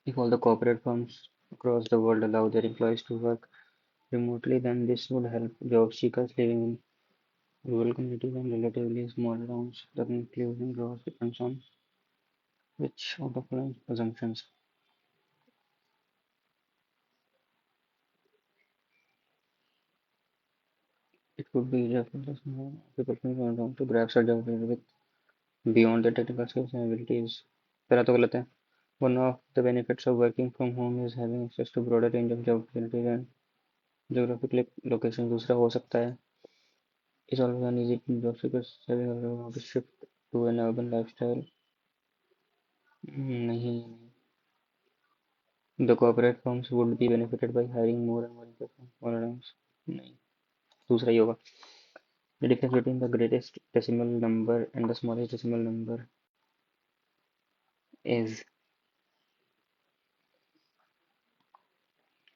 If all the corporate firms across the world allow their employees to work remotely, then this would help job seekers living in rural communities and relatively small towns. The conclusion draws depends on which of the following assumptions. It could be easier for the small people from town to grab such job with beyond their technical skills and abilities. पहला तो गलत है. One of the benefits of working from home is having access to broader range of job opportunities and geographic locations. दूसरा हो सकता है is always an easy job seekers having a shift to an urban lifestyle. नहीं. The corporate firms would be benefited by hiring more and more employees from smaller towns. नहीं. दूसरा ही होगा. The difference between the greatest decimal number and the smallest decimal number is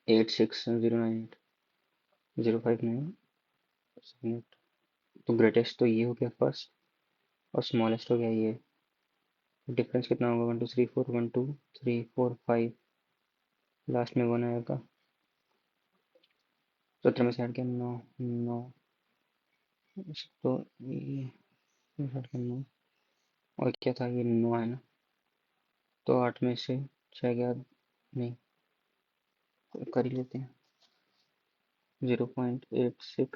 86098059. तो greatest तो ये हो गया first और स्मॉलेस्ट हो गया ये. डिफरेंस कितना होगा 1234 1234 5 लास्ट में 1 आएगा. 17 में से हट गया 9 9 तो ये हट गया 9 और क्या था ये 9 है ना. तो 8 में से 6 गया नहीं तो कर ही लेते हैं 0.86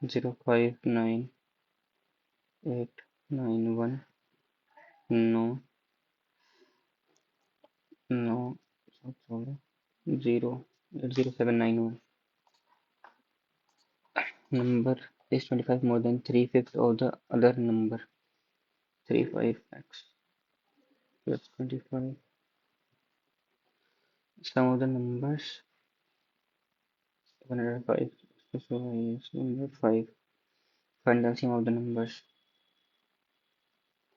059 891 9 9 0 80791. Number is 25 more than 3/5 of the other number. 35x plus 25. Sum of the numbers 105 plus y is 105. Find the LCM of the numbers.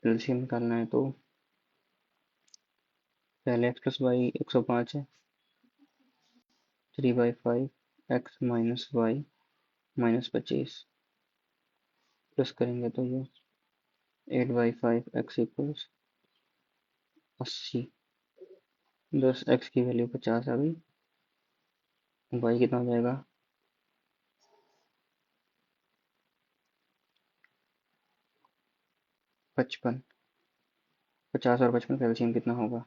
LCM निकालना है तो पहले x plus y 105 है. 3/5 x minus y minus 25 plus करेंगे तो ये 8/5 x equals 80. 10 x की value 50 आ गई. y कितना हो जाएगा 55. 50 और 55 का एलसीएम कितना होगा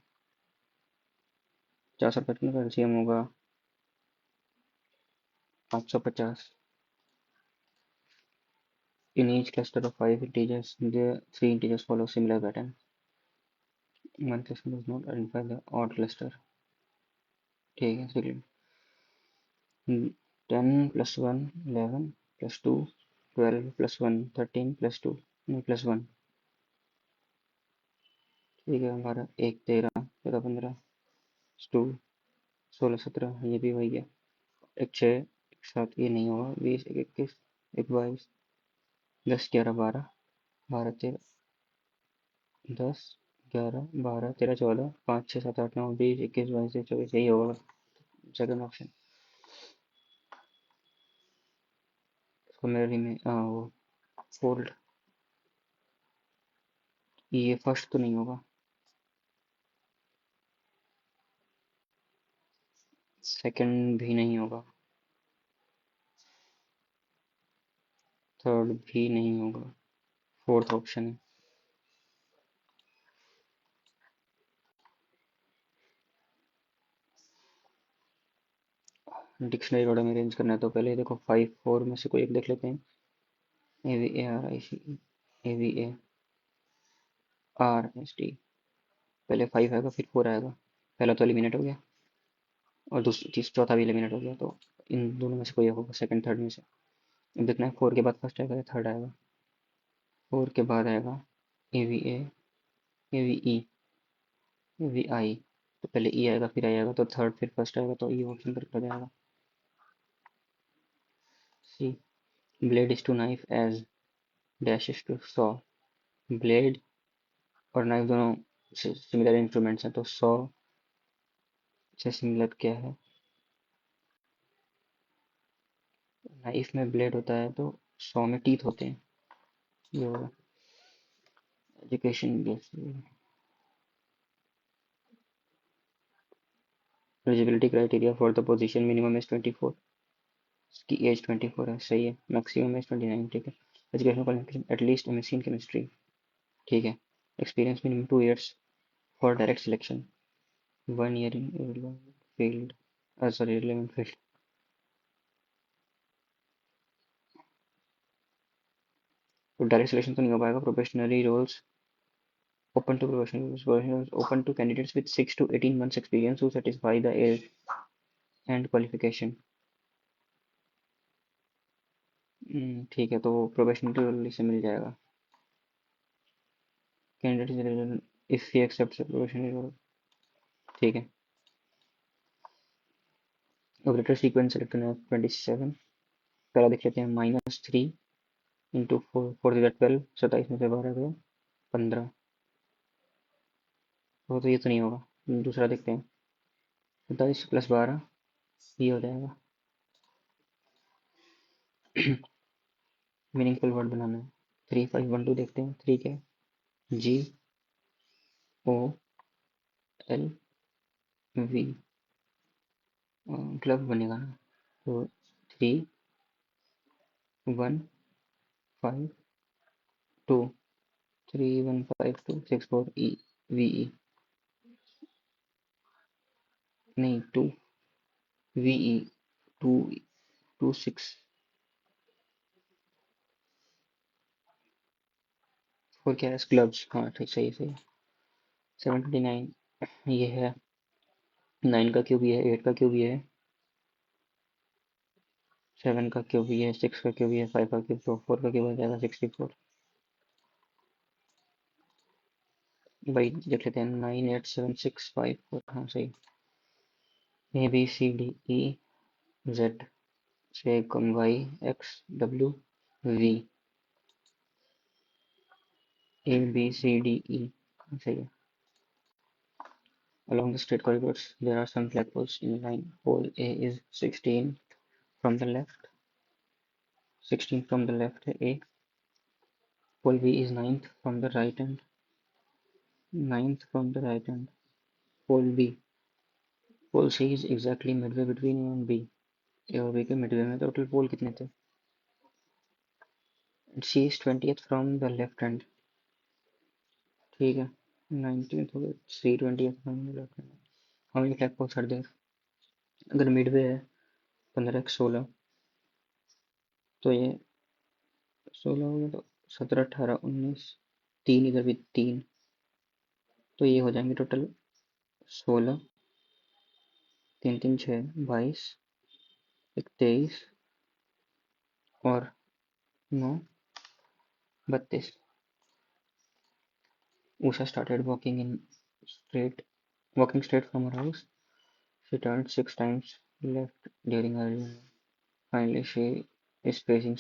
50 और 55 का एलसीएम होगा 550. In each cluster of 5 integers, the 3 integers follow similar pattern. One cluster does not identify the odd cluster. ठीक है चलिए. 10 plus 1 11 plus 2 12 plus 1 13 plus 2 plus 1. ठीक है 12 1 13 14 15 2 16 17 ये भी वही है. एक 6 एक 7 ये नहीं होगा 20 एक 21 एक 22 10 11 12 12 13 10 11 12 13 14 5 6 7 8 9 20 21 22 24 यही होगा सेकंड ऑप्शन. इसको मेरे में वो फोल्ड ये फर्स्ट तो नहीं होगा. सेकंड भी नहीं होगा. थर्ड भी नहीं होगा. फोर्थ ऑप्शन है. डिक्शनरी ऑर्डर में अरेंज करना है तो पहले देखो 5 4 में से कोई एक देख लेते हैं. A V A R I C A V A R S T. पहले 5 आएगा फिर 4 आएगा. पहला तो एलिमिनेट हो गया और दूसरा चौथा भी एलिमिनेट हो गया तो इन दोनों में से कोई एक होगा सेकंड थर्ड में से. अब देखना है 4 के बाद फर्स्ट आएगा या थर्ड आएगा. 4 के बाद आएगा A V E A V आई. तो पहले ई आएगा फिर आई आएगा तो थर्ड फिर फर्स्ट आएगा तो ई ऑप्शन करेक्ट हो जाएगा. C blade is to knife as dash is to saw. Blade और नाइफ दोनों सिमिलर इंस्ट्रूमेंट्स हैं तो सॉ से सिमिलर क्या है. नाइफ में ब्लेड होता है तो सॉ में टीथ होते हैं. ये होगा education, eligibility criteria for the position, minimum age 24, इसकी एज 24 है, सही है। मैक्सिमम एज 29, ठीक है। Education qualification at least MSc in chemistry, ठीक है। Experience minimum 2 years for direct selection, 1 year in field, sorry relevant field. तो डायरेक्ट सिलेक्शन तो नहीं हो पाएगा। Professionally roles open to professionals, open to candidates with 6 to 18 months experience who satisfy the age and qualification। ठीक है, तो professional role से मिल जाएगा। Candidate if he accepts professional role, ठीक है। ऑपरेटर सीक्वेंस सेलेक्ट करना है 27, पहला देख लेते हैं। -3 इंटू 4 4 12, 27 में से 12 गया 15, तो ये तो नहीं होगा। दूसरा देखते हैं, 27 + 12 ये हो जाएगा। मीनिंगफुल वर्ड बनाना है। 3512 देखते हैं। 3 क्या है? GOLV, ग्लव बनेगा ना, तो 3152, 315264 VE, नहीं 2 VE, 226 4 क्या है? ग्लव्स, हाँ ठीक, सही सही। 729 ये है। 9 का क्यूब ये है, 8 का क्यूब ये है, 7 का क्यूब ये है, 6 का क्यूब ये है, 5 का क्यूब, तो 4 का क्यूब आ जाएगा 64। भाई देख लेते हैं। 98765 हाँ सही। ABCDEZ से कम YXWV, ABCDE सही है। Along the straight corridors there are some flagpoles in line. Pole A is 16 from the left, 16 from the left A. Pole B is 9th from the right hand, 9th from the right hand. Pole B, pole C is exactly midway between A and B। A और B के midway में total pole कितने थे? C is 20th from the left hand, ठीक है। 19th हो गया, C 20th from the left hand। How many flagpoles are there? अगर midway है 15 तो ये 16 हो गया, तो 17 18 19, 3 इधर भी 3, तो ये हो जाएंगे टोटल 16, 3 3 6 22, एक 23 और 9 32। Usha started walking straight from her house. She turned 6 times left during her journey. Finally, she is facing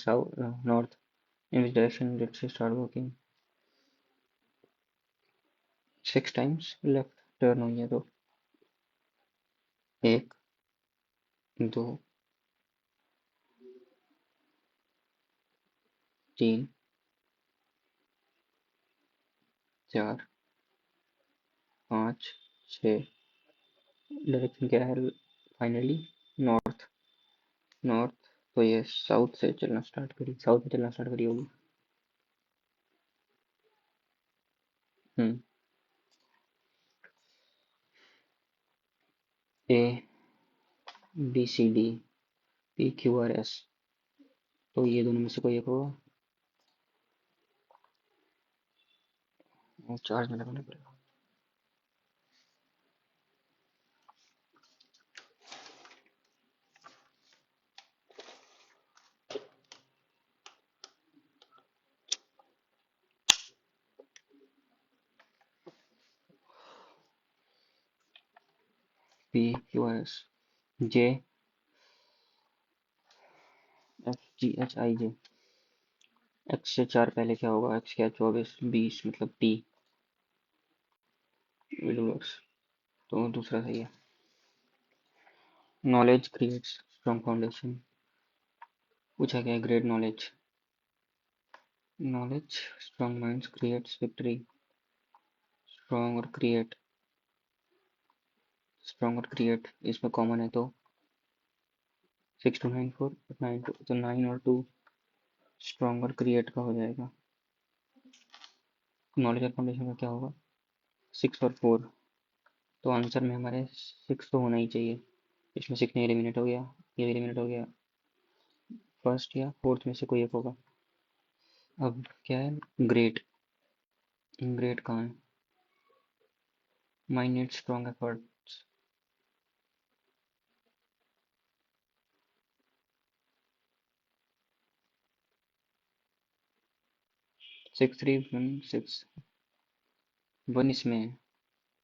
north. In which direction did she start walking? 6 times left turn हुई है, तो 1 2 3 4 5 6। डायरेक्शन क्या है finally? North, north. तो ये south से चलना start करी, साउथ में चलना स्टार्ट करी होगी। हम्म। ABCDPQRS, तो ये दोनों में से कोई एक होगा। चार्ज में लगाना पड़ेगा। PQRS, JFGHIJ। एक्स से 4 पहले क्या होगा? एक्स क्या? 24 20 मतलब T, तो दूसरा सही है। नॉलेज क्रिएट्स स्ट्रॉन्ग फाउंडेशन, पूछा गया great knowledge. Knowledge strong minds creates victory. Strong और क्रिएट, स्ट्रॉन्ग और क्रिएट इसमें कॉमन है तो 6294 9 तो 9 और 2 स्ट्रॉन्ग और क्रिएट का हो जाएगा। नॉलेज और फाउंडेशन का क्या होगा 6 और 4, तो आंसर में हमारे 6 तो होना ही चाहिए। इसमें 6 नहीं एलिमिनेट हो गया, ये एलिमिनेट हो गया, फर्स्ट या फोर्थ में से कोई एक होगा। अब क्या है ग्रेट, ग्रेट कहाँ है माई नीड स्ट्रॉन्ग एफर्ट, 6316 1 इसमें है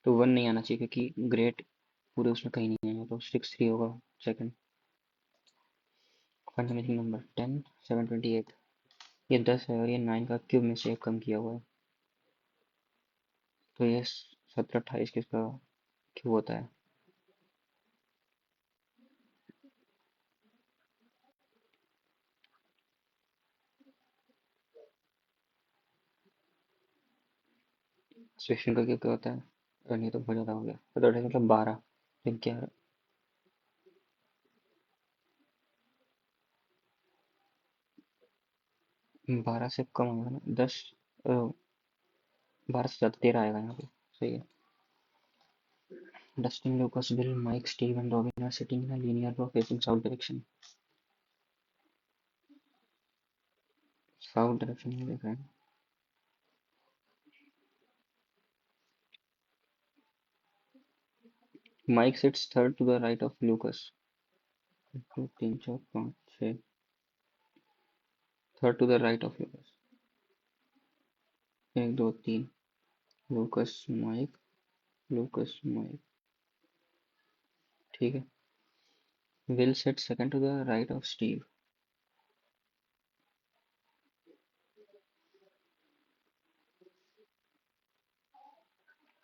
तो 1 नहीं आना चाहिए क्योंकि ग्रेट पूरे उसमें कहीं नहीं आया तो 63 होगा second. Find the missing number 10 728, ये 10 है और ये 9 का क्यूब में से एक कम किया हुआ है तो ये 1728 किसका क्यूब होता है। सेक्शन का क्यूब क्या होता है, और ये तो बहुत ज़्यादा हो गया 17 मतलब 12 फिर 11 12 से कम होगा ना 10, 12 से ज़्यादा 13 आएगा यहाँ पे। सही है। Dustin, Lucas, Bill, Mike, Steve and Robin are sitting in a linear row facing south direction. South direction में देख रहे हैं। Mike sits third to the right of Lucas, 2 3 4 5 6, third to the right of Lucas, 1 2 3 Lucas Mike, Lucas Mike, ठीक है। Will sit second to the right of Steve,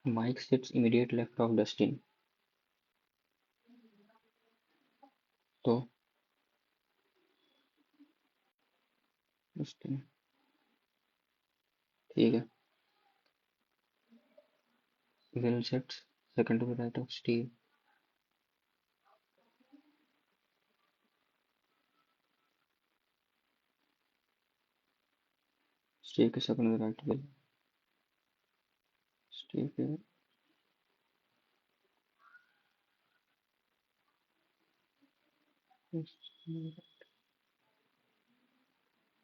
Mike sits immediate left of Dustin, तो Dustin, ठीक है। Will sits second to the right of Steve, Steve के second to the right will, Steve के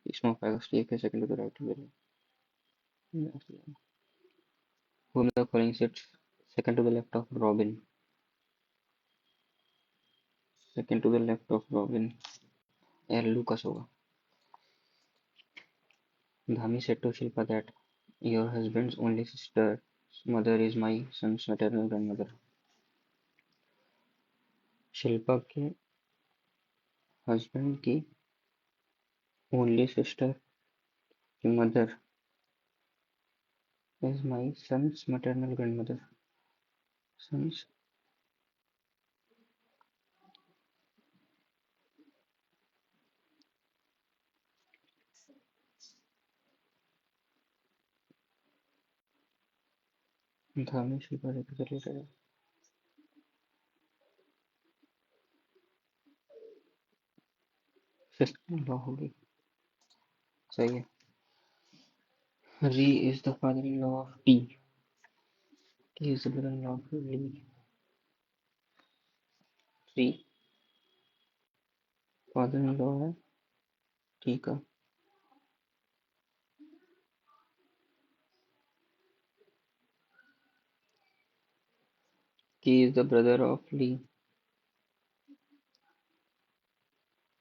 इसमें हो पाएगा स्टीव के second to the right Will. Whom the following sits second to the left of Robin, second to the left of Robin, यार लूकस होगा। Dhami said to Shilpa that your husband's only sister's mother is my son's maternal grandmother. Shilpa के husband की only sister की mother is my son's maternal grandmother. Son's धामी शिल्पा से किधर लेकर है, सिस्टर इन लॉ होगी। सही है। Ree is the father in law of Tee, Tee is the brother in law of Lee. Ree father in law है टी का, Tee is the brother of Lee,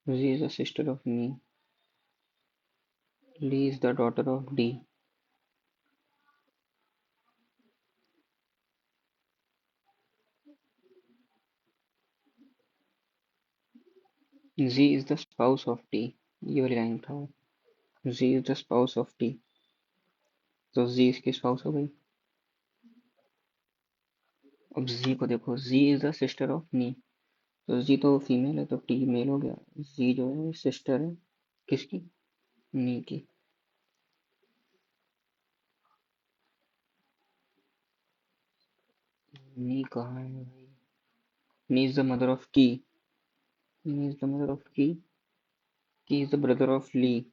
Ree is the sister of Mee, Lee is the daughter of D. Z is the spouse of T. ये वाली line उठाओ। Z is the spouse of T, तो Z इसकी spouse हो गई। अब Z को देखो, Z is the sister of me, तो Z तो फीमेल है तो T मेल हो गया। Z जो है सिस्टर है किसकी, मी की। नी कहाँ है भाई? Ni is the mother of Ki. Ni is the mother of Ki is the brother of Li.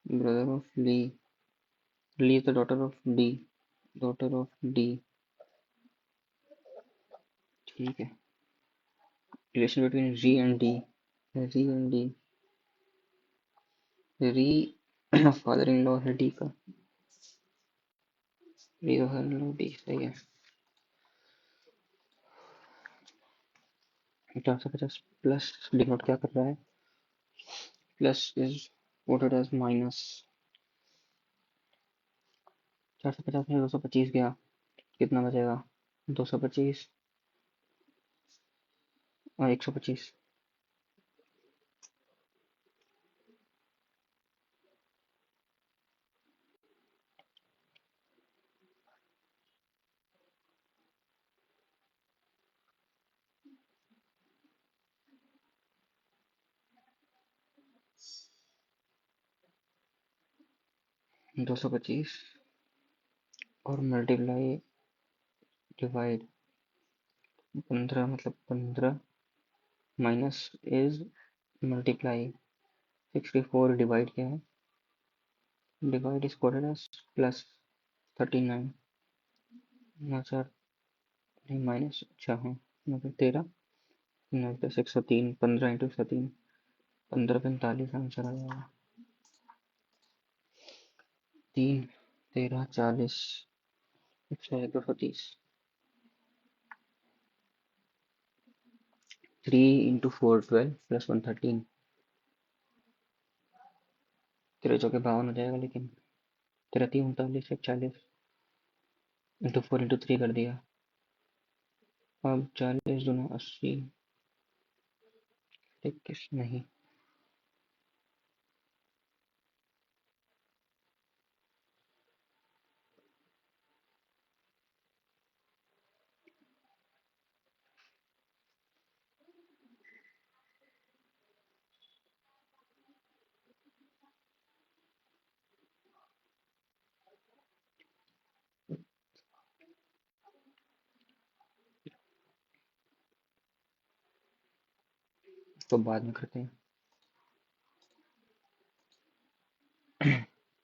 Brother of Li. Li is the daughter of Di. Daughter of Di. ठीक है. Relation between Ri and Di. Ri and Di. Ri father in law है Di का. Ri father in law D सही है. 450 plus denote क्या कर रहा है? Plus is voted as minus. 450 में 225 गया, कितना बचेगा? 225 और 125. 225 और मल्टीप्लाई डिवाइड 15 मतलब 15 माइनस इज मल्टीप्लाई 64 डिवाइड क्या है? Divide is coded as plus 39. अच्छा नहीं माइनस अच्छा हाँ मतलब 13 9 103 15 इंटू 103 15 45 आंसर आ जाएगा. 3 13 40 101 230. 3 इंटू 4 12 प्लस 113. तेरह चौके 52 हो जाएगा लेकिन. तेरह 3 39 140 इंटू 4 इंटू 3 कर दिया. अब 40 दूना 80. 21 नहीं. तो बाद में करते हैं.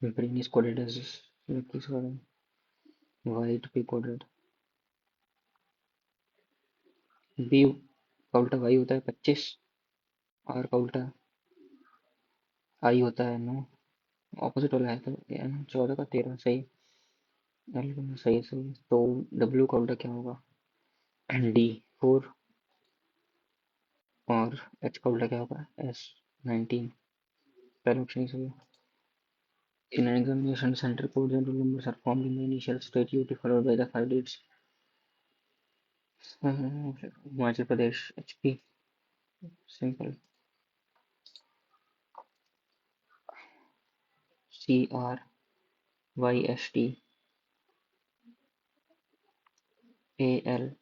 green is coded as white भी coded. b का उल्टा y होता है 25. r का उल्टा i होता है 9. ऑपोजिट वाला है तो ये है ना 14 का 13 सही. l का सही सही. तो w का उल्टा क्या होगा? d 4 और h का उल्टा क्या होगा? s 19. पहला ऑप्शन ही सही है. In an examination center codes and roll numbers are formed in the initial state UT followed by the 5 digits. Himachal Pradesh HP. Simple. CRYST ALCRYSTALC.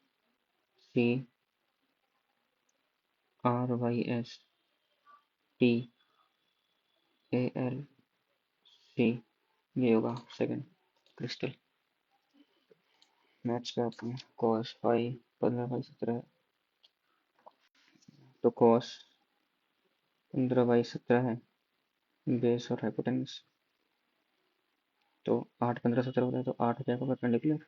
ये होगा सेकंड. क्रिस्टल. मैथ्स पे आते हैं. cos 5 15/17 तो cos 15/17 है. बेस और हाइपोटेनस तो 8 15 17 होता है तो 8 हो जाएगा परपेंडिकुलर.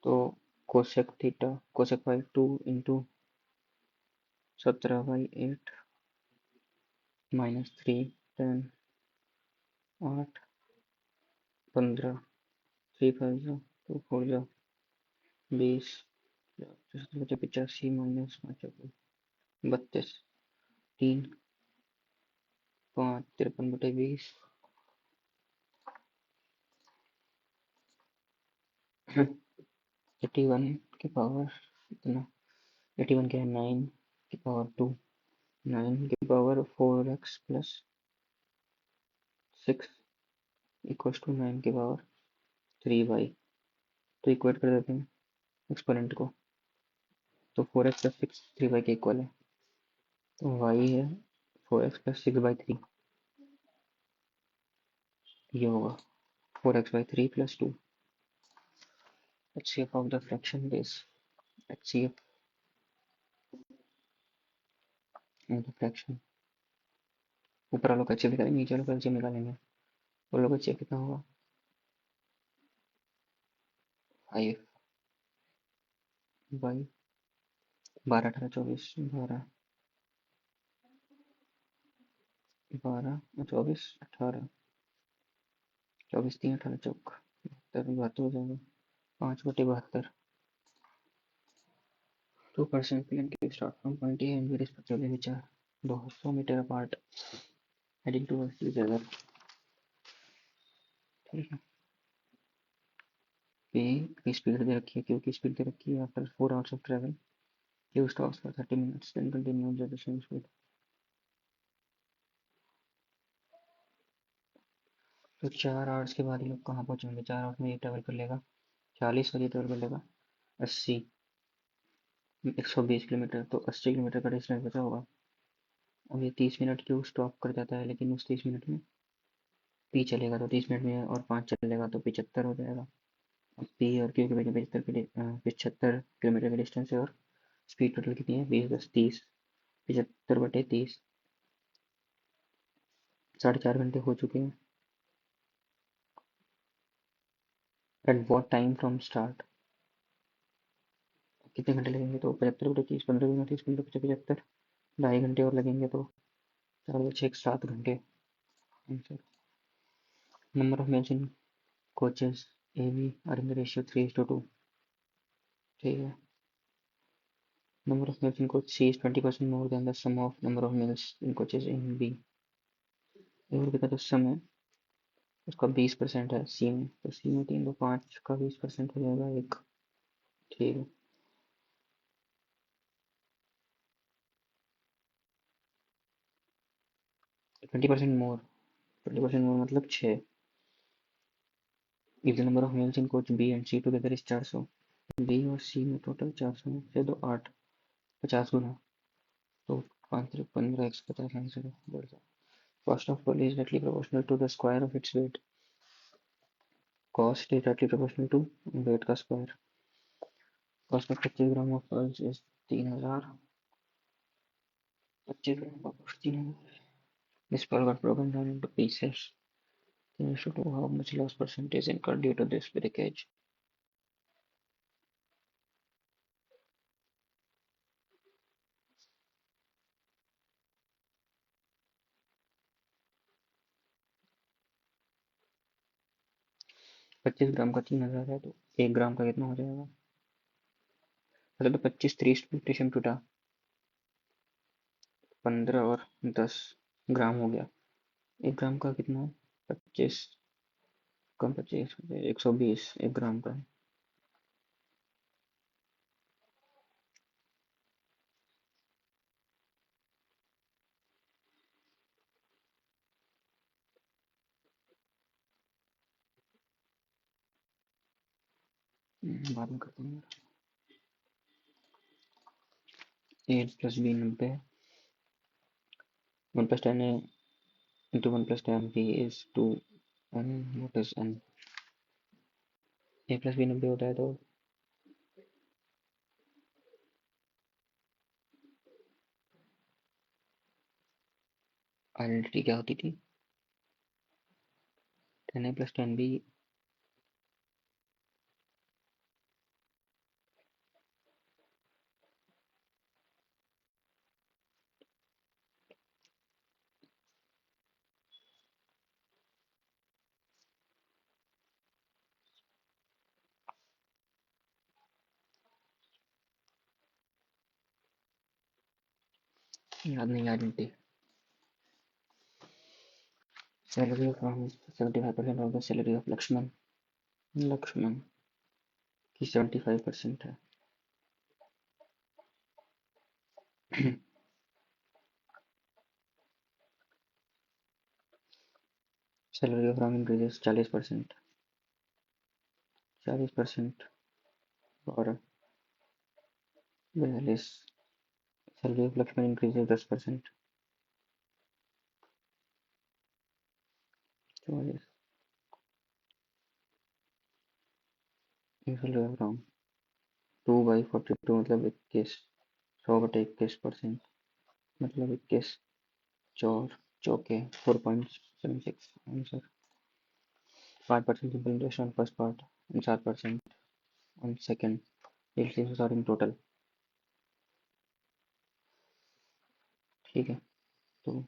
तो कोसेक थीटा कोसेक 5 2 इंटू 17/8 -3 10 8 15 3 5 2 4 20 85 -5 32 3 5 53/20. 81 की पावर इतना. 81 क्या है? 9 की पावर 2. 9 की power 4x plus 6 equals to 9 की पावर 3y. तो इक्वेट कर देते हैं एक्सपोनेंट को. तो 4x प्लस 6 3y के इक्वल है. तो y है 4x प्लस 6/3. ये होगा 4x/3 plus 2. HCF of the fraction base. HCF of the fraction. ऊपर वालों का HCF निकालेंगे, नीचे वालों का LCM निकालेंगे। वो लोग HCF कितना होगा? 5 बाई 12, 18, 24, 12, 12, 24, 18, 24, 3, 18 चौक 72, 72 हो जाएगा। 5/72। 2% PNQ start from point A and B respectively, which are 200 metre apart, heading towards each other. ठीक है। P की स्पीड दे रखी है, Q की स्पीड दे रखी है। After 4 hours of travel, Q stops for 30 minutes, then continues at the same speed. तो 4 hours के बाद ये लोग कहाँ पहुँचेंगे? 4 hours में ये ट्रेवल कर लेगा 40 और ये ट्रेवल कर लेगा 80, 120 किलोमीटर। तो 80 किलोमीटर का डिस्टेंस बचा होगा। अब ये 30 मिनट क्यों स्टॉप कर जाता है, लेकिन उस 30 मिनट में पी चलेगा, तो 30 मिनट में और 5 चलेगा तो 75 हो जाएगा। अब पी और क्यू के बीच में 75 किलोमीटर का डिस्टेंस है, और स्पीड टोटल कितनी है? 20, 10, 30। 75/30, 4.5 घंटे हो चुके हैं। At what time from start? कितने घंटे लगेंगे? तो 75/30, 15 × 30, 15×75, 2.5 घंटे और लगेंगे, तो 4, 6, 7 घंटे। Answer. Number of males in coaches AB are in the ratio 3:2। ठीक है। Number of males in coach C is 20% more than the sum of number of males in coaches in B। A का जो सम है उसका 20% है C में, तो C में 3 2 5 का 20% हो जाएगा 1। ठीक है। 20% मोर, 20% मोर मतलब 6। If the number of males in coach B and C together is 400, B और C में टोटल 400 है, 6 2 8, 50 गुना, तो 5 3 15, 150 आंसर बढ़ जाए। Cost of pearl is directly proportional to the square of its weight। Cost is directly proportional to weight का square। Cost of 25 gram of pearls is 3000। 25 ग्राम का cost 3000। This pearl got broken down into pieces। Can you show how much loss percentage incurred due to this breakage? पच्चीस ग्राम का 3000 है, तो 1 ग्राम का कितना हो जाएगा? अच्छा, तो 25 30 टूटा, 15 और 10 ग्राम हो गया। 1 ग्राम का कितना है? 25 कम 25, 120 1 ग्राम का है। बाद में करते हैं। 8 + b 90, 1 + 10 a into 1 + 10 b is 2 n। what is n? a + b 90 होता है, तो आइडेंटिटी क्या होती थी? 10a + 10b। याद नहीं identity. Salary of 75% of the salary of Lakshman. Lakshman की 75% है। Salary of Ram increases 40%। 40% और 42। Salary of Lakshman increases 10%। 44। Wrong. 2/42 मतलब 21, 100/21% मतलब 21 चौर चौके 4.76 answer. 5% simple interest on first part and 7% on second. LCMs are in total। ठीक है, तो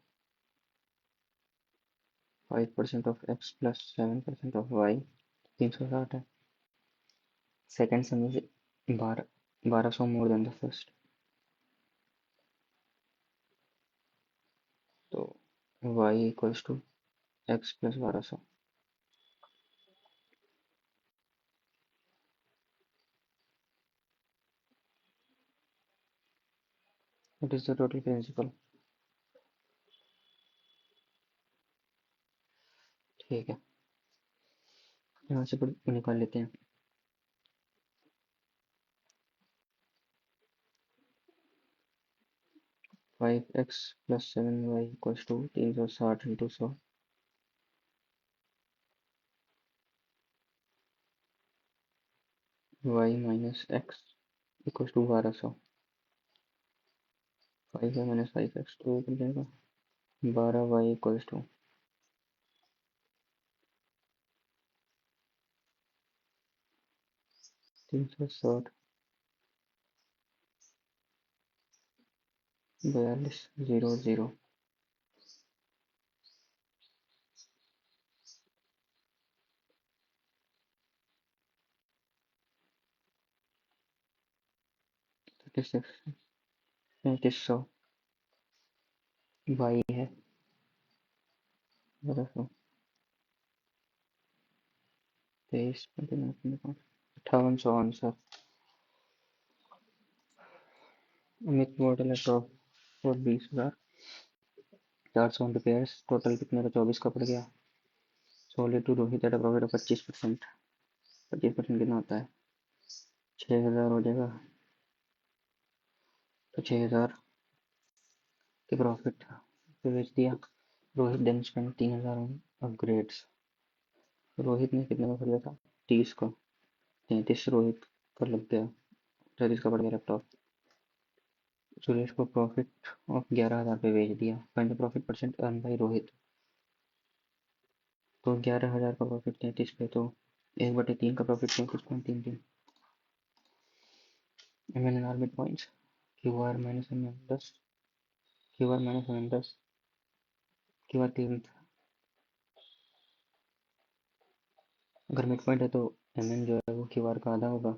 5% ऑफ x प्लस 7% ऑफ y 360 है। Second sum is 1200 more than the first, तो y equals to x plus 1200। What is the total principal? ठीक है, यहाँ से निकाल लेते हैं। 5x plus 7y equals to 360 into 100। y minus x equals to 1200। 5y minus 5x तो बन जाएगा 12y इक्वल्स टू 360 42 0 0। 36 3500 y है 1200 23 5800 आंसर। अमित मॉडल है टॉप और 20,400 रुपये। टोटल कितने का 24 का पड़ गया। Sold to Rohit at profit of 25%। 25% कितना होता है 6000 हो जाएगा, तो 6000 के प्रॉफिट पे बेच दिया। Rohit then spend 3000 on upgrades. Rohit ने कितने का खरीदा था 30 का, 33 रोहित का लग गया, 33 का पड़ गया लैपटॉप। सुरेश को प्रॉफिट ऑफ 11,000 पे बेच दिया। Find the profit percent earn by Rohit. तो 11,000 का प्रॉफिट 33 पे, तो 1/3 का profit 33.33। M N R mid points Q R minus M N 10, Q R minus M N 10, Q R 3। अगर मिड पॉइंट है तो एम एन जो है वो क्यू आर का आधा होगा,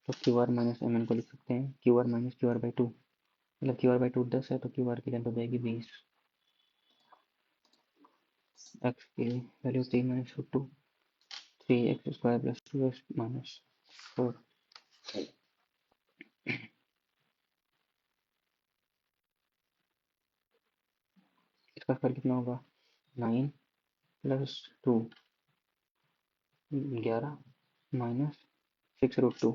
तो Q R minus M N को लिख सकते हैं Q R minus Q R by 2। मतलब क्यू आर बाई 2 10 है, तो क्यू आर की लेंथ हो जाएगी 20। एक्स की value 3 minus 2 3x square plus 2x minus 4। इसका स्क्वायर कितना होगा 9 plus 2 11 minus 6√2।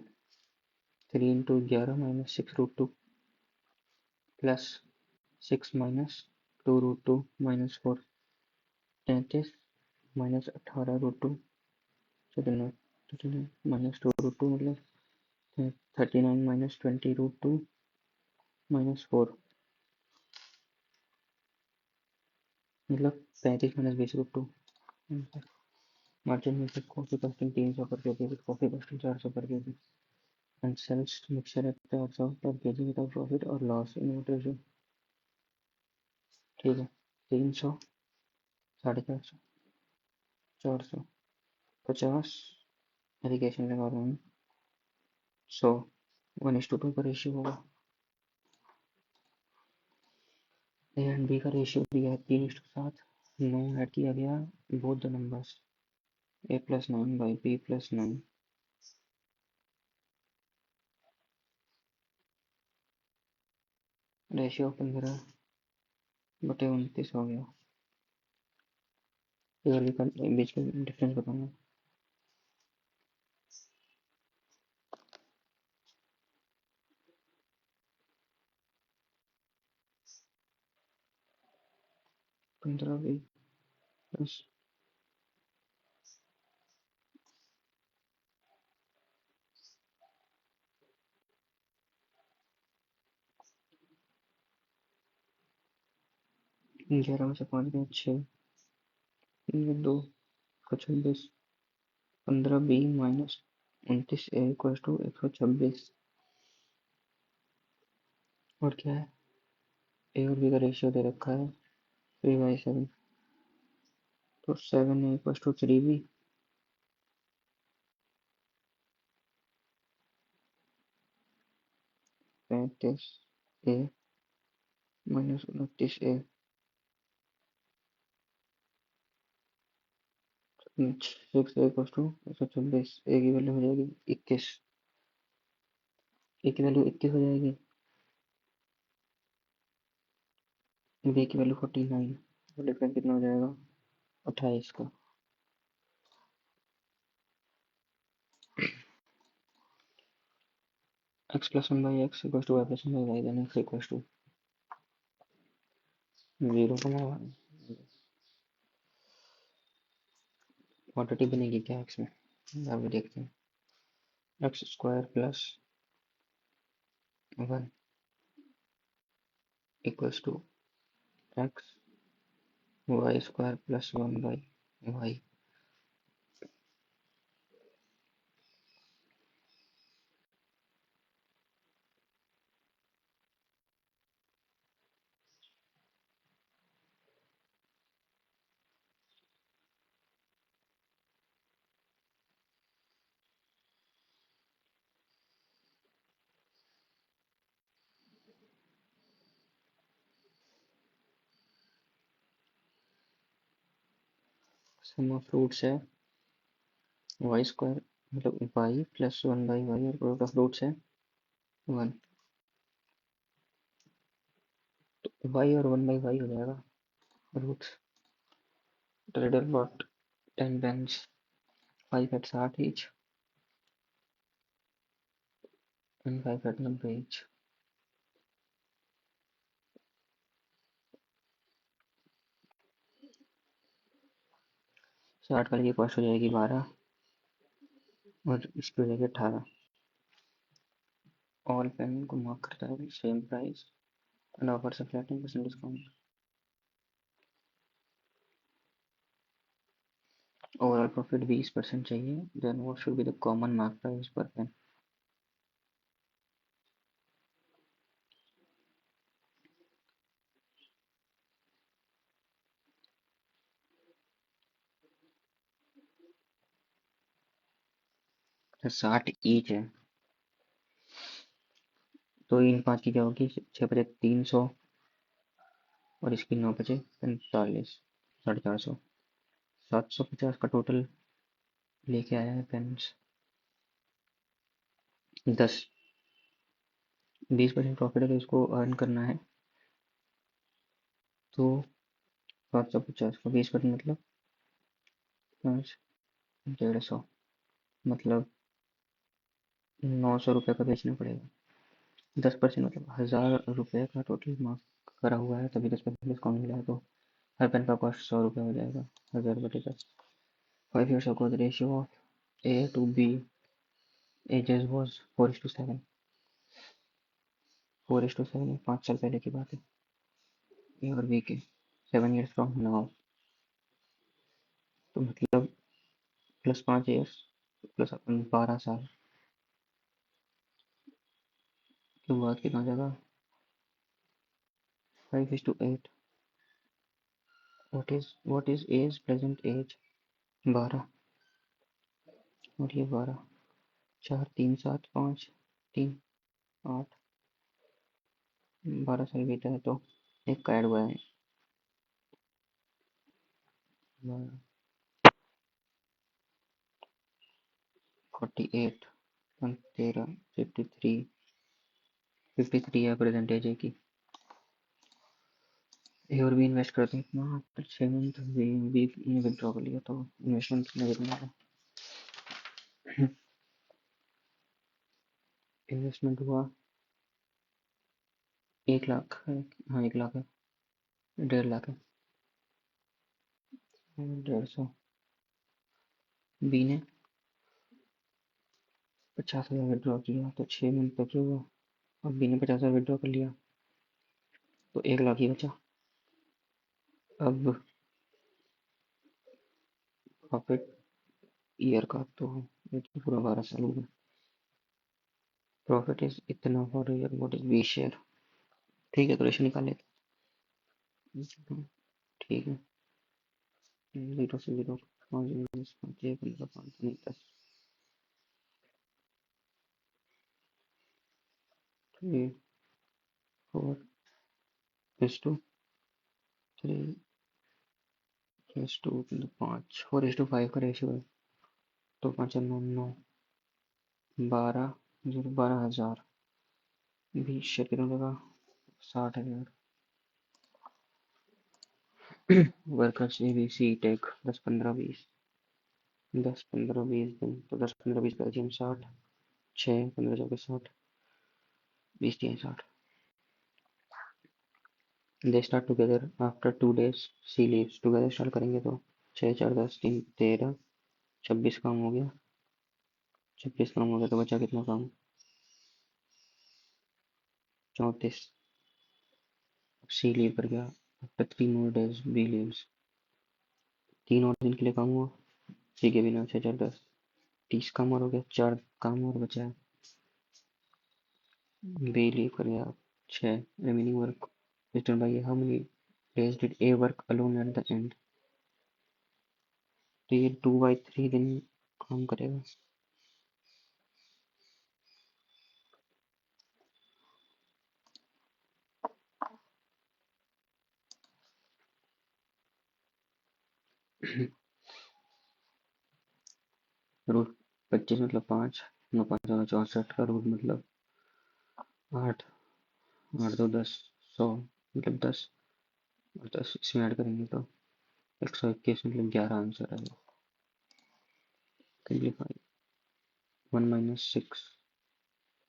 3 into 11 minus 6√2 plus 6 minus 2√2 minus 4। 33 minus 18√2 minus 2√2 मतलब 39 माइनस 20√2 माइनस 4 मतलब 35 माइनस 20√2। मार्जिन में से कॉफी कॉस्टिंग 300 पर केजी, कॉफी कॉस्टिंग 400 पर KG and sells mixture at 400 per kg without profit or loss in what ratio। ठीक है 300 450 400 50 allegation लगा रहा हूँ 100 1:2 का रेशियो होगा। ए एंड बी का रेशियो दिया है 3:7। 9 ऐड किया गया both the numbers A plus 9 by B plus 9। Ratio 15/29 हो गया। बीच में डिफरेंस बताऊंगा। 15 प्लस 11 में से 5 गए 6, 2, 126, 15b minus 29a equal to 126। और क्या है, ए और बी का रेशियो दे रखा है 3/7, तो 7a equal to 3b, 35a minus 29a, 6a equal to 126, A की वैल्यू हो जाएगी 21, ए की वैल्यू 21 हो जाएगी, बी की वैल्यू 49, तो डिफरेंस कितना हो जाएगा 28 का। x plus 1 by x equals to y plus 1 by y, then x equals to 0,1। Quantity बनेगी क्या x में, अभी देखते हैं। X square plus 1 equals to X, Y square plus 1 by Y. Sum of roots है वाई स्क्वायर, मतलब Y plus 1 by Y, और product of roots है 1, तो वाई और 1 बाई वाई हो जाएगा roots. Trader bought 10 pence, 5 at 60 each and 5 at 90 each। 60 वाले की कॉस्ट हो जाएगी 12 और इसकी हो जाएगी 18। ऑल पेन को मार्क करता है सेम प्राइस एंड ऑफर से फ्लैट 10% डिस्काउंट। ओवरऑल प्रॉफिट 20% चाहिए, then what should be the common mark price पर पेन। तो 60 ईच है, तो इन 5 की क्या होगी, 6 बचे 300 और इसकी 9 बचे 45, 450, 750 का टोटल लेके आया है पेन्स। 20% प्रॉफिट है तो इसको अर्न करना है, तो 750 का 20% मतलब 5, 150, मतलब 900 रुपये का बेचना पड़ेगा। 10% मतलब 1000 रुपये का टोटल मार्क करा हुआ है, तभी 10% डिस्काउंट मिला है, तो हर पेन का कॉस्ट 100 रुपये हो जाएगा, 1000/10। 5 years ago the ratio of A to B ages was 4:7, 4:7 5 साल पहले की बात है। ए और बी के 7 years from now, तो मतलब +5 years प्लस 12 साल के बाद कितना हो जाएगा 5:8। what is A's present age, 12, और ये 12, 4 3 7 5 3 8, 12 साल बीता है, तो एक का ऐड हुआ है 48, 13, 53 है परसेंटेज है की। ए और बी इन्वेस्ट करते हैं इतना, 6 मंथ बी ने विड्रॉ कर लिया, तो इन्वेस्टमेंट कितना है, इन्वेस्टमेंट हुआ 1 लाख है, हाँ 1 लाख है, 1.5 लाख है, 150। बी ने 50,000 विड्रॉ किया, तो 6 मंथ तक हुआ, और बी ने 50,000 विड्रॉ कर लिया, तो 1 लाख ही बचा। अब प्रॉफिट ईयर का तो ये तो पूरा 12 साल होगा। प्रॉफिट इज इतना for year, what is B share. ठीक है, तो रेशो निकाल लेते हैं। ठीक है, 0 से 0, 5 1 15 5 नहीं 10, 3 4:3:2 5, 4:5 का रेशियो है। तो 5 9 9 12, 12,000। 20 शेयर कितना लगा? 60,000। Workers A B C take 10 15 20, 10 15 20 दिन, तो 10 15 20 60, 6 15 4 60, 20 3 60। They start together after 2 days, C leaves together start करेंगे तो 6 4 10 3 13, 26 काम हो गया। 26 काम हो गया तो बचा कितना काम? 34। सी लीव कर गया after 3 more days, B leaves 3 और दिन के लिए काम हुआ। सी के बिना 6 4 10, 30 काम और हो गया। 4 काम और बचा है। बी लीव कर गया 6। Remaining work is done by how many days did A work alone at the end? तो ये 2/3 दिन काम करेगा। रूट 25 मतलब 5, 9 5 64 का रूट मतलब 8, 8 2 10, 100 मतलब 10, और 10 इसमें ऐड करेंगे तो 121 मतलब 11 आंसर आएगा। सिंप्लीफाई 1 - 6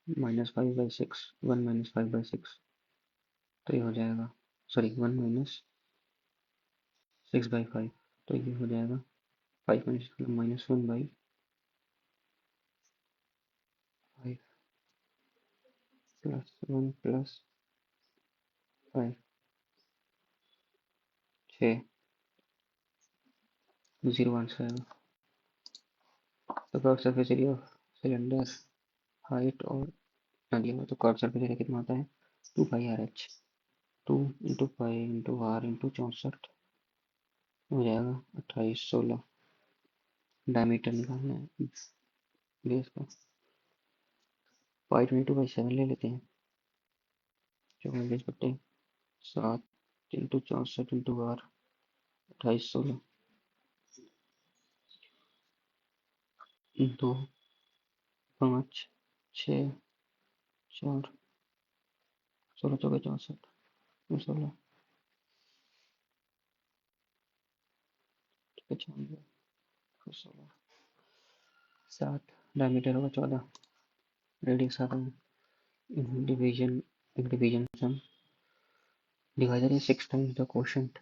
-5/6, 1 - 5/6, तो ये हो जाएगा, सॉरी 1 - 6/5, तो ये हो जाएगा 5 - 6 मतलब -1/5 +1 + 5, 6, 0 आंसर आएगा। तो curve surface area of cylinder, height और दिया हुआ, तो कर्व सरफेस एरिया कितना आता है? 2πRH, 2 × π × R × 64 हो जाएगा 2816। डायमीटर निकालना है बेस का। π22/7 ले लेते हैं। 44/7 × 64 × R 2816, 2 5 6 4, 16 × 64, 16 95, 16 7, डायमीटर होगा 14, रेडियस आता है। Division sum, divisor is 6 times the quotient.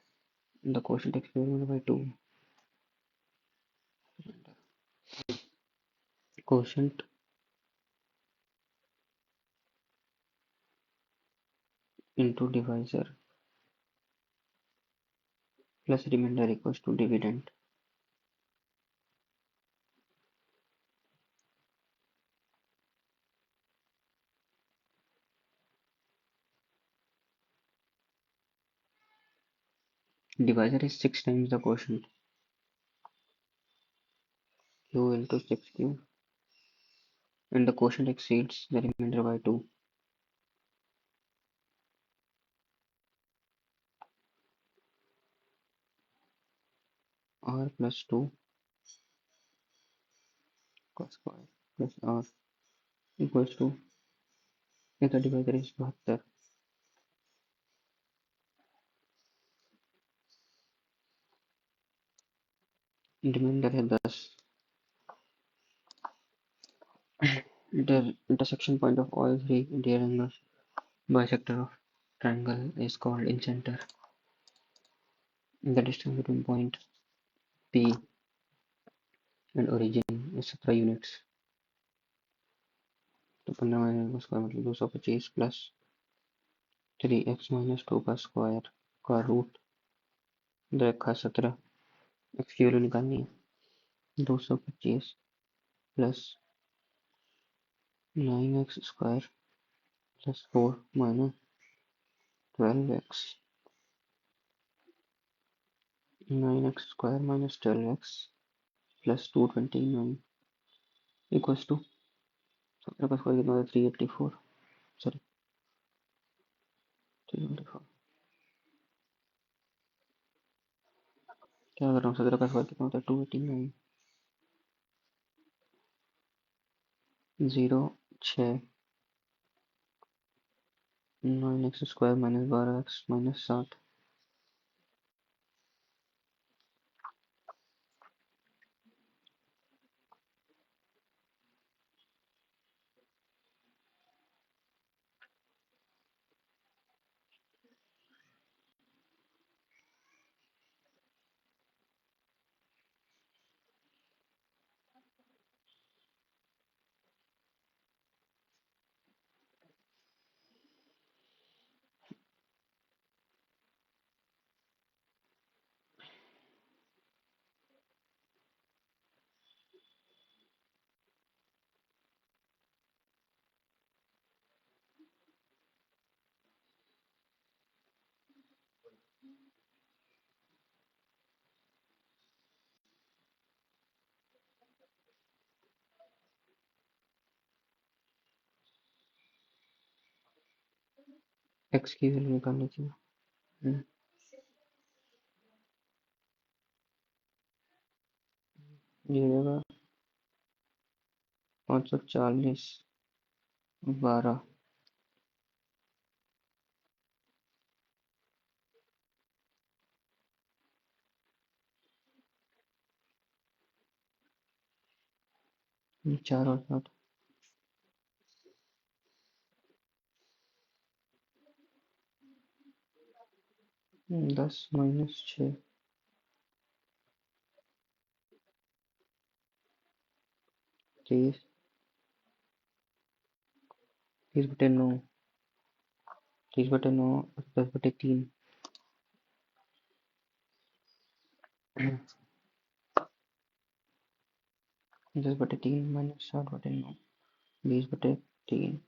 The quotient experiment by 2. Quotient into divisor plus remainder equals to dividend. Divisor is 6 times the quotient. Q into 6Q, and the quotient exceeds the remainder by 2. R plus 2 cos square plus R equals to, if the divisor is 72, remainder है 10. The intersection point of all three interior angles bisector of triangle is called incenter. The distance between point P and origin is 17 units. तो 15 का square मतलब 225 plus 3x - 2 का square का root दो रखा 17, x की value निकालनी है। 225 plus 9x² plus 4 minus 12x, 9x² minus 12x plus 229 equals to 17 का स्क्वायर कितना होता है 384, सॉरी 324। क्या कर रहा हूँ, 17 का स्क्वायर कितना होता है 289, 0 6 9x² minus 12x minus 60। X की वैल्यू निकालनी चाहिए। ये होगा 540 12 4 और 7 10 माइनस 6 30 30/9, 30/9 10/3, 10/3 माइनस 60/9, 20/3।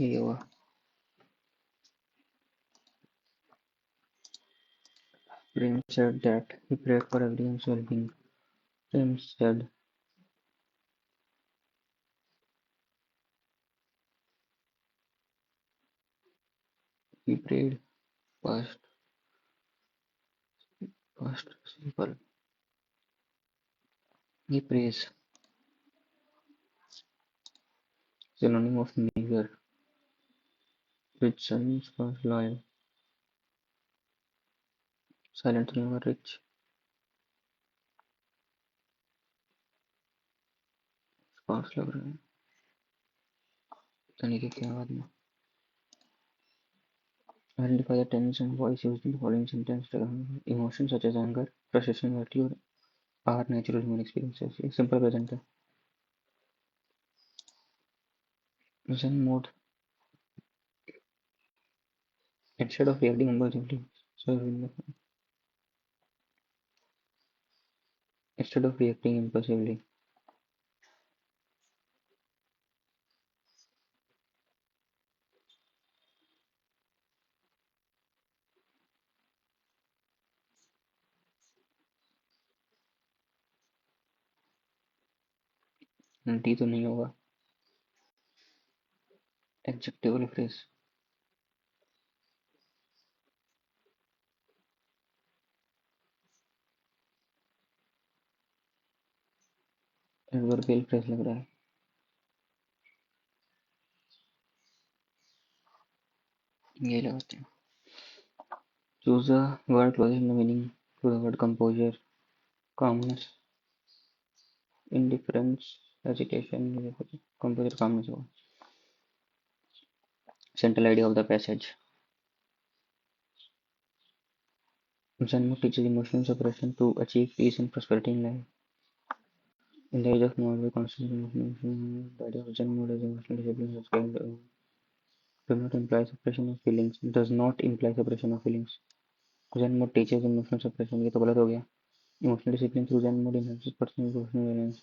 ये हुआ। Prem said that he prayed for everyone's well-being. Prem said he prayed past simple. He prays synonym of meager, rich son, sparse, loyal, silent never rich, sparse लग रहा है, यानी कि क्या बाद में। Identify the tense and voice used in the following sentence. Emotions such as anger, frustration, gratitude are natural human experiences. ये simple present है। Zen mode, instead of reacting impulsively, so instead of reacting impulsively, T तो नहीं होगा। Adjectival phrase, adverbial phrase लग रहा है। ये लगाते हैं। Choose a word closest in the meaning to the word composure, calmness, indifference, hesitation, composure, calmness होगा। Central idea of the passage. Zen teaches emotional separation to achieve peace and prosperity in life. In the age of modern constant emotional, the idea of Zen mode is emotional discipline has gained does not imply suppression of feelings, does not imply suppression of feelings. Zen mode teaches emotional suppression, ये तो गलत हो गया. Emotional discipline through Zen mode enhances personal and professional balance.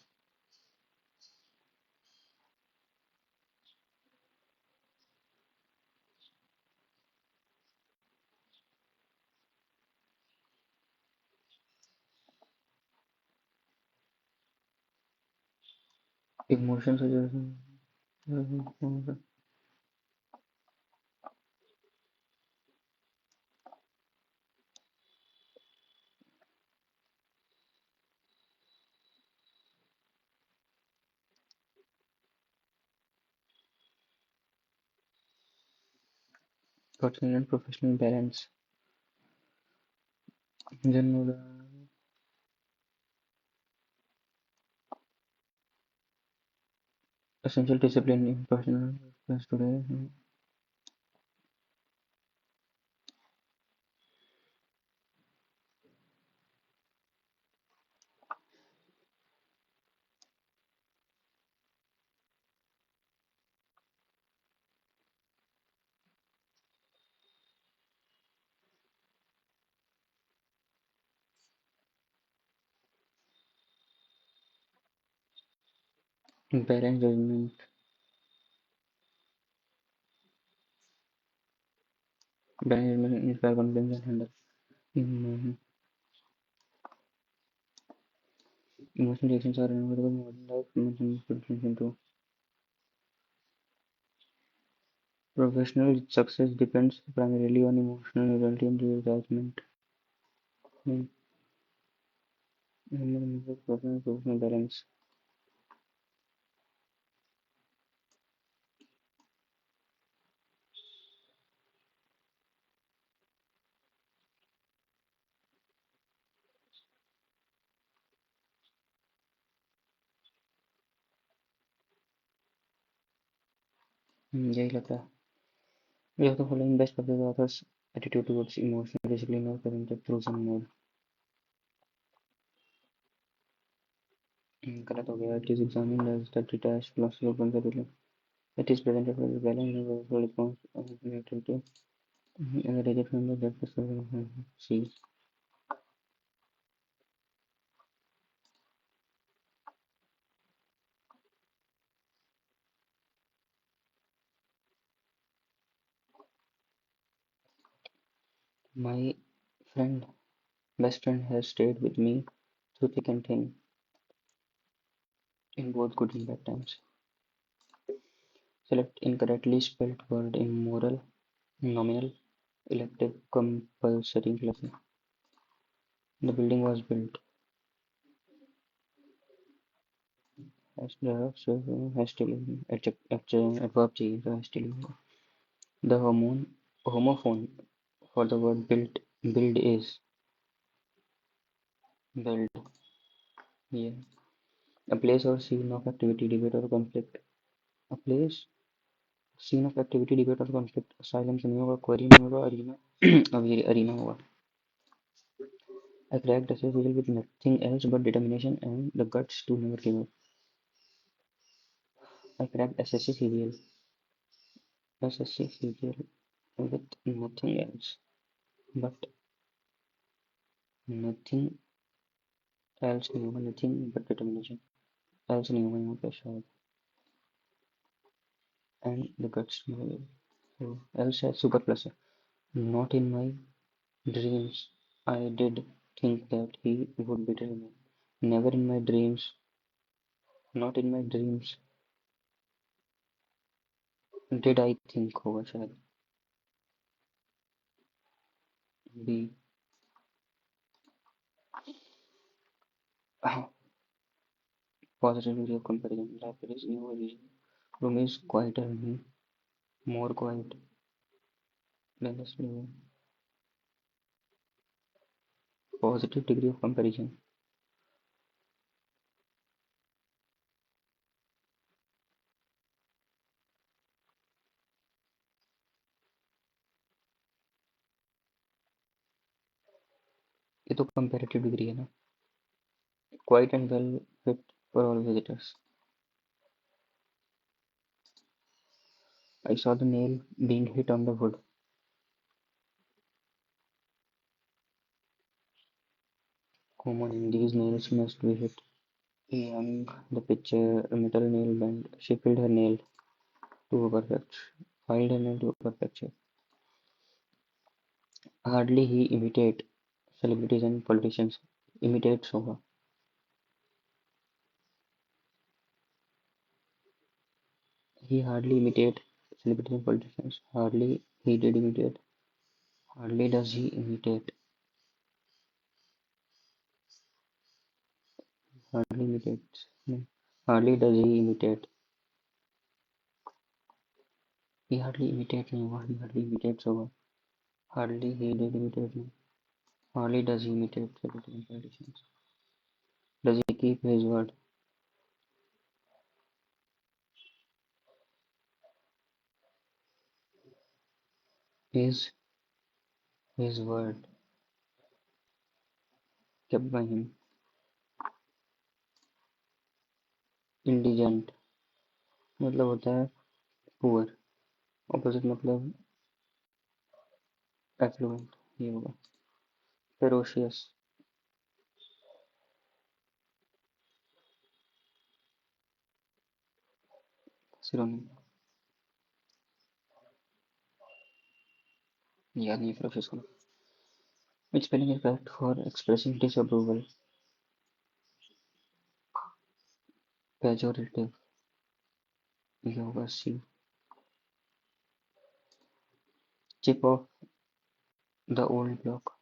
Emotions are just personal and professional balance. Zen mode essential discipline in personal life today. Balance judgment. Balance judgment inspire confidence and handle. Emotional emotional reactions are inevitable in modern life. Emotional attention to professional success depends primarily on emotional neutrality and detachment. Hmm. Professional balance. यही लगता है. We have the following best of the author's attitude towards emotional discipline or presented through some mode. गलत हो गया. It is examined as the detached philosophy of conservatism. It is presented as a balanced and powerful response to negativity. And the rigid framework that the see. My friend, best friend has stayed with me through thick and thin, in both good and bad times. Select incorrectly spelled word immoral, nominal, elective, compulsory lesson. The building was built. Hastily, adverb change, hastily. The homophone for the word build is build. Yeah. A place or scene of activity, debate or conflict. A place, scene of activity, debate or conflict. Asylum से नहीं होगा, query नहीं होगा, arena, अब ये arena होगा. I cracked SSCL with nothing else but determination and the guts to never give up. I cracked SSC with nothing else but nothing else नहीं होगा, nothing but determination. Else नहीं होगा यहाँ पे शायद. And the guts to never give up. So else है super plus है. Not in my dreams. I did think that he would betray me. Never in my dreams. Not in my dreams. Did I think होगा शायद. B. Positive degree of comparison. Rapid is new origin. Room is quieter, more quiet than the slow. Positive degree of comparison. ये तो comparative degree है ना. Quiet and well fit for all visitors. I saw the nail being hit on the wood. Common, these nails must be hit. He hung the picture, a metal nail bent. She filled her nail to a perfect, filed her nail to a perfection. Hardly he imitate celebrities and politicians. Imitate Soha. He hardly imitate celebrities and politicians. Hardly he did imitate. Hardly does he imitate. Hardly imitates. No. Hardly does he imitate. He hardly imitates Noah. He hardly imitates Soha. Hardly he did imitate me. Hardly does he imitate celebrities and politicians. Does he keep his word? Is his word kept by him? Indigent मतलब होता है poor, opposite मतलब effluent, ये होगा ferocious, सिरोनिम, याद नहीं ferocious को. Which spelling is correct for expressing disapproval? Pejorative, ये होगा सी. Chip off the old block.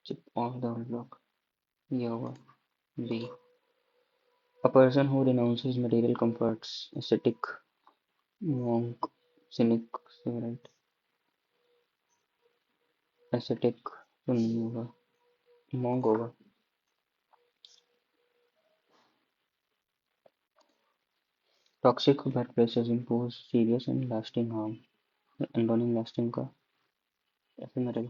Chip off the old block, ये होगा B. A person who renounces material comforts, ascetic, monk, cynic, right? Ascetic तो नहीं होगा, monk होगा. Toxic workplaces impose serious and lasting harm. Antonym lasting का एफेमेरल.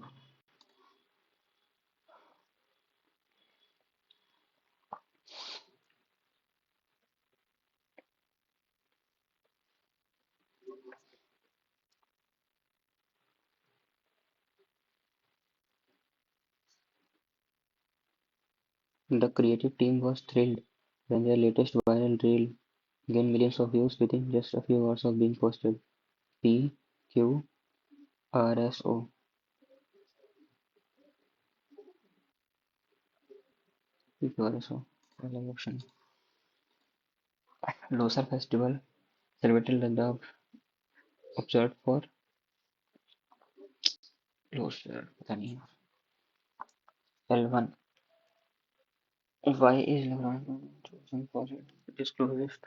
The creative team was thrilled when their latest viral reel gained millions of views within just a few hours of being posted. PQRSO. PQRSO. Live option. Losar festival celebrated Ladakh observed for Losar. पता नहीं. L1. Why is Lebanon chosen for it? It is closest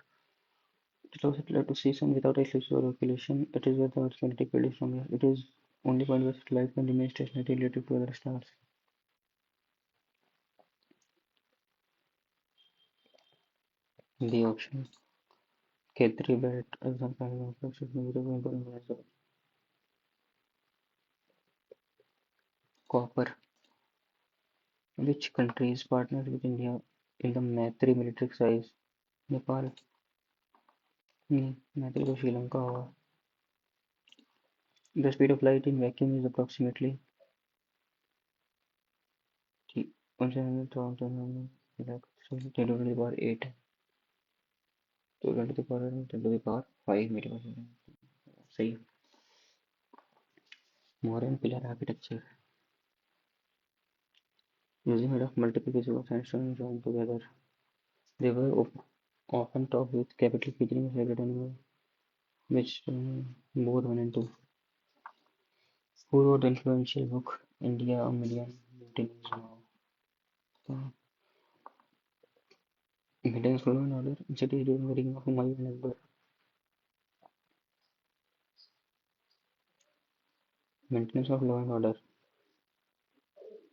to the season without eclipse or occultation. It is where the Earth's magnetic field is strongest. It is only point where light can remain stationary relative to other stars. The option K3 belt is the kind of flagship negative component as well. Copper. Which country is partnered with India in the Maitri military exercise? Nepal. नहीं, मैत्री तो श्रीलंका होगा. The speed of light in vacuum is approximately 1000 10 to the power 8 तो 10 to the power 10 to the power 5 मेरे पास है. सही. Modern pillar architecture using made of multiple pieces of sandstone joined together. They were often topped with capital featuring a sacred animal, which both 1 and 2. Who wrote the influential book India a Million Mutinies Now? Maintenance of law and order in cities during the reign of Humayun and Akbar. Maintenance of law and order.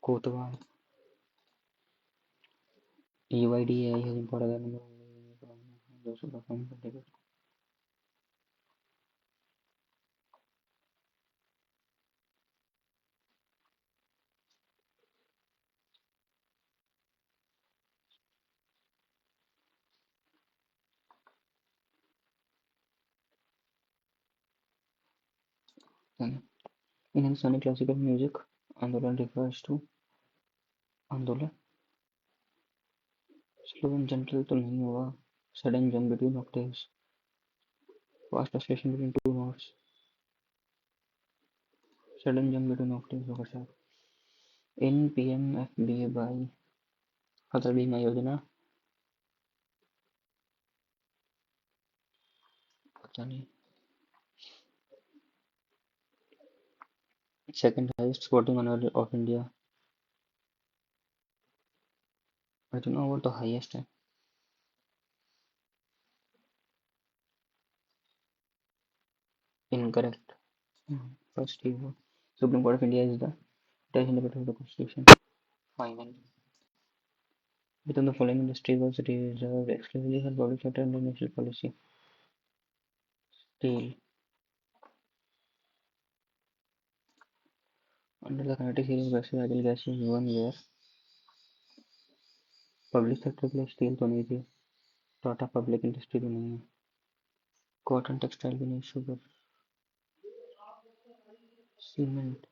Kotwal. EYDA has imported the number of those who perform political. In Hindustani classical music, Andolan refers to आंदोलन slow and gentle तो नहीं होगा sudden jump between octaves fast oscillation between two notes sudden jump between octaves होगा शायद इन पीएमएफबी by फसल बीमा योजना पता नहीं second highest sporting honour of India Arjuna award तो हाईएस्ट है इनकरेक्ट फर्स्ट ही वो supreme court of India is the highest interpreter of the constitution finally within the following industry was reserved exclusively for public sector and national policy steel under the kinetic theory of gases ideal gas is one where public sector के लिए steel तो नहीं थी Tata public industry तो नहीं है cotton textile भी नहीं शुगर सीमेंट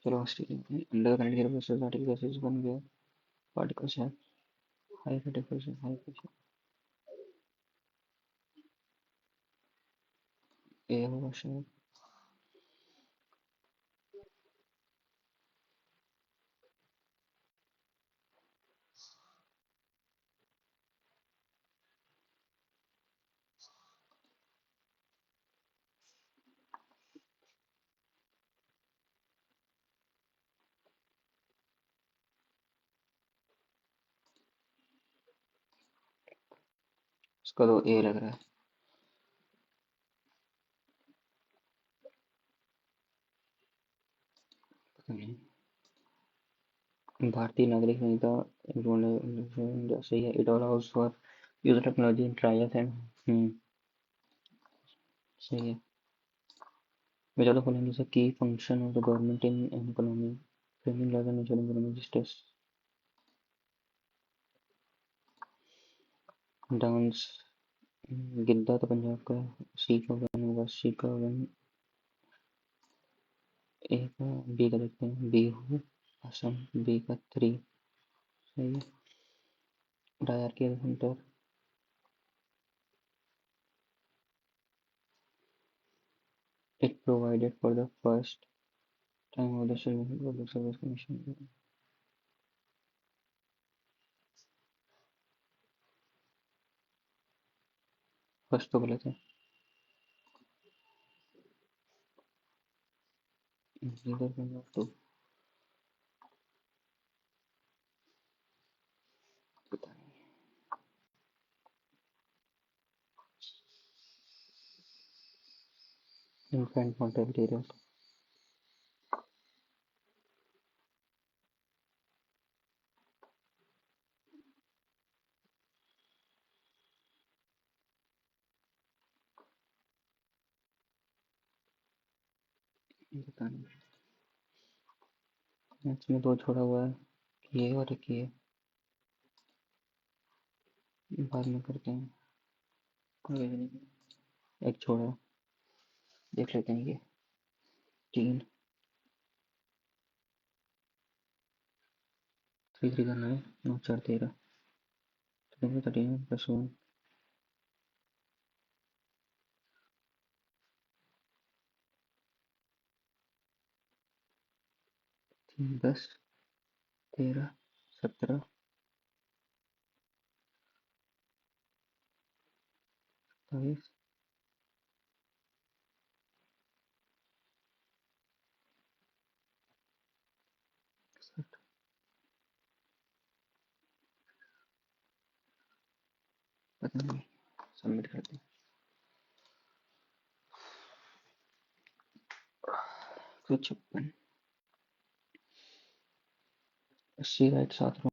चलो स्टील अंडर करंट की प्रोसेस आर्टिकल गैसेस बन गया पार्टिकल्स है हाई रेडिएशन हाई प्रेशर ए होगा शायद इसका तो ए लग रहा है पता नहीं भारतीय नागरिक संहिता इन्होंने सही है it allows for use technology in trials and सही है which are the following is a key function of the government in an economy framing laws and ensuring economic justice dance Giddha तो पंजाब का सी का वन होगा सी का वन ए का B का देखते हैं बिहू असम बी का थ्री सही है dyarchy centre it provided for the first time of the public service commission first तो गलत है इधर पंजाब तो पता नहीं infant mortality rate पता नहीं मैथ्स में दो छोड़ा हुआ है ये और एक ये बाद में करते हैं कोई भी नहीं एक छोड़ा देख लेते हैं ये तीन थ्री थ्री करना है नौ चार तेरह थर्टीन प्लस वन तीन 10 13 17 27 61 पता नहीं सबमिट कर दें 156 80 राइट 7